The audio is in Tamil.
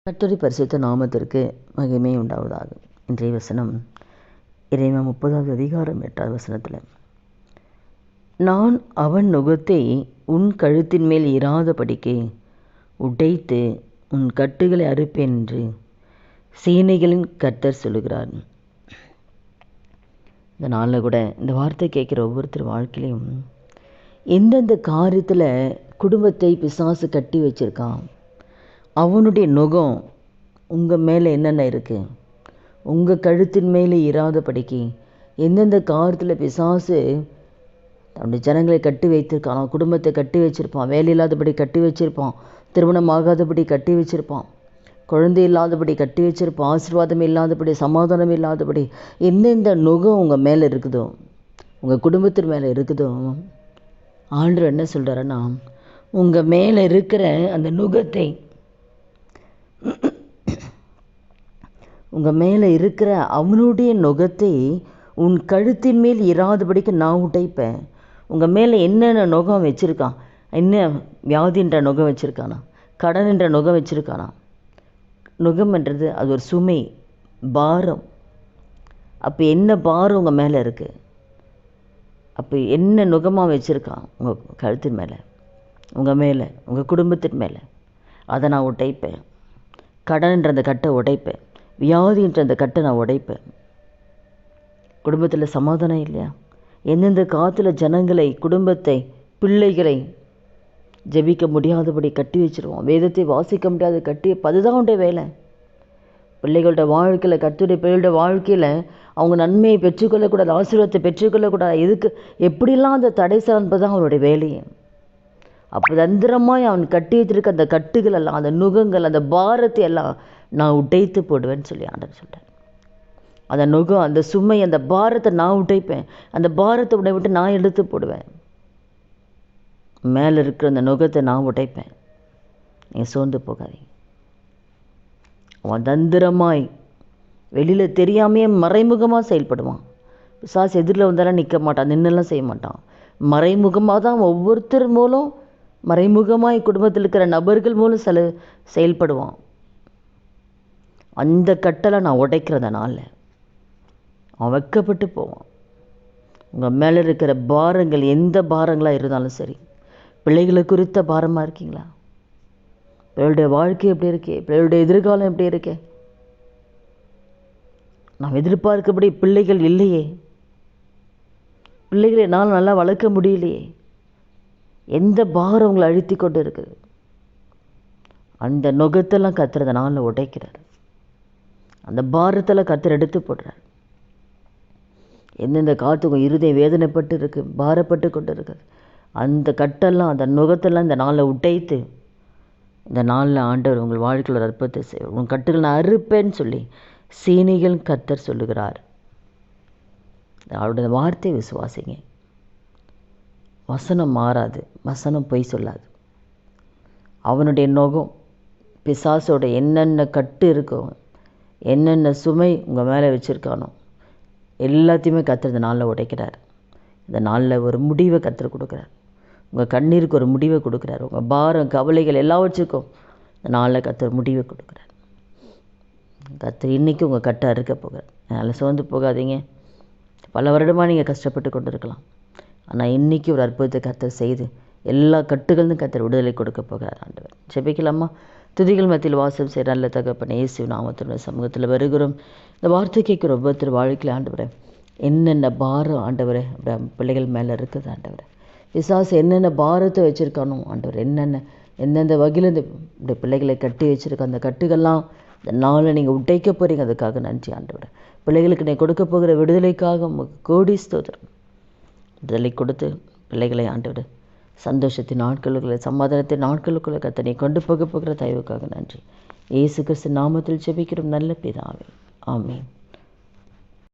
கர்த்தருடைய பரிசுத்த நாமத்திற்கு மகிமை உண்டாவதாக. இன்றைய வசனம் இறைமையா 30வது அதிகாரம் 8வது வசனத்தில், நான் அவன் நுகத்தை உன் கழுத்தின் மேல் இராதபடிக்கு உடைத்து உன் கட்டுகளை அறுப்பேன் என்று சேனைகளின் கர்த்தர் சொல்லுகிறார். இந்த நாளில் கூட இந்த வார்த்தை கேட்குற ஒவ்வொருத்தர் வாழ்க்கையிலையும் எந்தெந்த காரியத்தில் குடும்பத்தை பிசாசு கட்டி வச்சிருக்கான், அவனுடைய நுகம் உங்கள் மேலே என்னென்ன இருக்குது, உங்கள் கழுத்தின் மேலே இராதபடிக்கு எந்தெந்த காரியத்தில் பிசாசு தன்னுடைய ஜனங்களை கட்டி வைத்திருக்கான், குடும்பத்தை கட்டி வச்சுருப்பான், வேலை இல்லாதபடி கட்டி வச்சுருப்பான், திருமணம் ஆகாதபடி கட்டி வச்சுருப்பான், குழந்தை இல்லாதபடி கட்டி வச்சுருப்பான், ஆசீர்வாதம் இல்லாதபடி, சமாதானம் இல்லாதபடி எந்தெந்த நுகம் உங்கள் மேலே இருக்குதோ, உங்கள் குடும்பத்தின் மேலே இருக்குதோ, ஆண்டவர் என்ன சொல்கிறாருன்னா, உங்கள் மேலே இருக்கிற அந்த நுகத்தை, உங்கள் மேலே இருக்கிற அவனுடைய நுகத்தை உன் கழுத்தின் மேல் இராதபடிக்கு நான் உடைப்பேன். உங்கள் மேலே என்னென்ன நுகம் வச்சுருக்கான், என்ன வியாதின்ற நுகம் வச்சுருக்கானா, கடன் என்ற நுகம் வச்சுருக்கானா. நுகம்ன்றது அது ஒரு சுமை, பாரம். அப்போ என்ன பாரம் உங்கள் மேலே இருக்குது, அப்போ என்ன நுகமாக வச்சுருக்கான் உங்கள் கழுத்தின் மேலே, உங்கள் மேலே, உங்கள் குடும்பத்தின் மேலே, அதை நான் உடைப்பேன். கடன்ன்ற அந்த கட்டை உடைப்பேன், வியாதின்ற அந்த கட்டை நான் உடைப்பேன். குடும்பத்தில் சமாதானம் இல்லையா, எந்தெந்த காற்றுல ஜனங்களை, குடும்பத்தை, பிள்ளைகளை ஜெபிக்க முடியாதபடி கட்டி வச்சுருவோம், வேதத்தை வாசிக்க முடியாத கட்டி, அதுதான் உடைய வேலை. பிள்ளைகளோட வாழ்க்கையில், கர்த்தருடைய பிள்ளைகளோட வாழ்க்கையில் அவங்க நன்மையை பெற்றுக்கொள்ளக்கூடாது, ஆசீர்வாதத்தை பெற்றுக்கொள்ளக்கூடாது, எதுக்கு எப்படிலாம் அந்த தடை சார்பது தான் அவனுடைய வேலையை. அப்போ தந்திரமாய் அவன் கட்டி வச்சிருக்க அந்த கட்டுகள் எல்லாம், அந்த நுகங்கள், அந்த பாரத்தை எல்லாம் நான் உடைத்து போடுவேன்னு சொல்லி ஆண்டவர் சொல்கிறார். அந்த நுகம், அந்த சுமை, அந்த பாரத்தை நான் உடைப்பேன். அந்த பாரத்தை உடை விட்டு நான் எடுத்து போடுவேன். மேலே இருக்கிற அந்த நுகத்தை நான் உடைப்பேன். நீங்கள் சோர்ந்து போகாதீங்க. அவன் தந்திரமாய் வெளியில் தெரியாமையே மறைமுகமாக செயல்படுவான். பிசாசு எதிரில் வந்தாலும் நிற்க மாட்டான், நின்னெல்லாம் செய்ய மாட்டான். மறைமுகமாக தான் ஒவ்வொருத்தர் மூலம், மறைமுகமாய் குடும்பத்தில் இருக்கிற நபர்கள் மூலம் செயல்படுவான். அந்த கட்டளை நான் உடைக்கிறதுனால அவன் வெட்கப்பட்டு போவான். உங்கள் மேலே இருக்கிற பாரங்கள் எந்த பாரங்களாக இருந்தாலும் சரி, பிள்ளைகளை குறித்த பாரமாக இருக்கீங்களா, பிள்ளைகளுடைய வாழ்க்கை எப்படி இருக்கே, பிள்ளைகளுடைய எதிர்காலம் எப்படி இருக்கே, நாம் எதிர்பார்க்கபடி பிள்ளைகள் இல்லையே, பிள்ளைகளை என்னால் நல்லா வளர்க்க முடியலையே, எந்த பாரம் உங்களை அழுத்தி கொண்டு இருக்குது, அந்த நுகத்தெல்லாம் கத்துறதுனால உடைக்கிறார். அந்த பாரத்தில் கத்தர் எடுத்து போடுறார். எந்தெந்த காத்துக்கும் இருதயம் வேதனைப்பட்டு இருக்குது, பாரப்பட்டு கொண்டு இருக்குது, அந்த கட்டெல்லாம், அந்த நுகத்தெல்லாம் இந்த நாளில் உடைத்து, இந்த நாளில் ஆண்டவர் உங்கள் வாழ்க்கையில் ஒரு அற்புதத்தை செய்வார். உங்கள் கட்டுகள் நான் அறுப்பேன்னு சொல்லி சேனைகள் கர்த்தர் சொல்லுகிறார். அவருடைய வார்த்தையை விசுவாசிங்க. வசனம் மாறாது, வசனம் பொய் சொல்லாது. அவனுடைய நுகம், பிசாசோட என்னென்ன கட்டு இருக்கோ, என்னென்ன சுமை உங்கள் மேலே வச்சுருக்கானோ எல்லாத்தையுமே கர்த்தர் இந்த நாளில் உடைக்கிறார். இந்த நாளில் ஒரு முடிவை கர்த்தர் கொடுக்குறார். உங்கள் கண்ணீருக்கு ஒரு முடிவை கொடுக்குறார். உங்கள் பாரம், கவலைகள் எல்லாவற்றுக்கும் இந்த நாளில் கர்த்தர் முடிவை கொடுக்குறார். கர்த்தர் இன்றைக்கி உங்கள் கட்டை அறுக்க போகிறார். அதனால் சோர்ந்து போகாதீங்க. பல வருடமாக நீங்கள் கஷ்டப்பட்டு கொண்டு இருக்கலாம், ஆனால் இன்றைக்கி ஒரு அற்புதத்தை கர்த்தர் செய்து எல்லா கட்டுகளும் கர்த்தர் விடுதலை கொடுக்க போகிறார். ஆண்டவர் ஜெபிக்கலாமா? துதிகள் மத்தியில் வாசம் செய்கிற நல்ல தகப்பனே, இயேசு நாமத்தினுடைய சமூகத்தில் வருகிறோம். இந்த வார்த்தை கேட்குற ஒவ்வொருத்தர் வாழ்க்கையில் ஆண்டவரே, என்னென்ன பாரம் ஆண்டவரே பிள்ளைகள் மேலே இருக்குது ஆண்டவரே, பிசாசு என்னென்ன பாரத்தை வச்சுருக்கானோ ஆண்டவர், எந்தெந்த வகையில் இந்த பிள்ளைகளை கட்டி வச்சுருக்க அந்த கட்டுகள்லாம் இந்த நாளில் நீங்கள் உடைக்க போகிறீங்க. அதுக்காக நன்றி ஆண்டவரே. பிள்ளைகளுக்கு நீ கொடுக்க போகிற விடுதலைக்காக உங்களுக்கு கோடி ஸ்தோத்திரம். விடுதலை கொடுத்து பிள்ளைகளை ஆண்டவர் சந்தோஷத்தின் நாட்களுக்குள்ளே, சமாதானத்தின் நாட்களுக்குள்ளே கர்த்தர் நீ கொண்டு போகிற தயவுக்காக நன்றி. இயேசு கிறிஸ்து நாமத்தில் ஜெபிக்கிறோம் நல்ல பிதாவே, ஆமென்.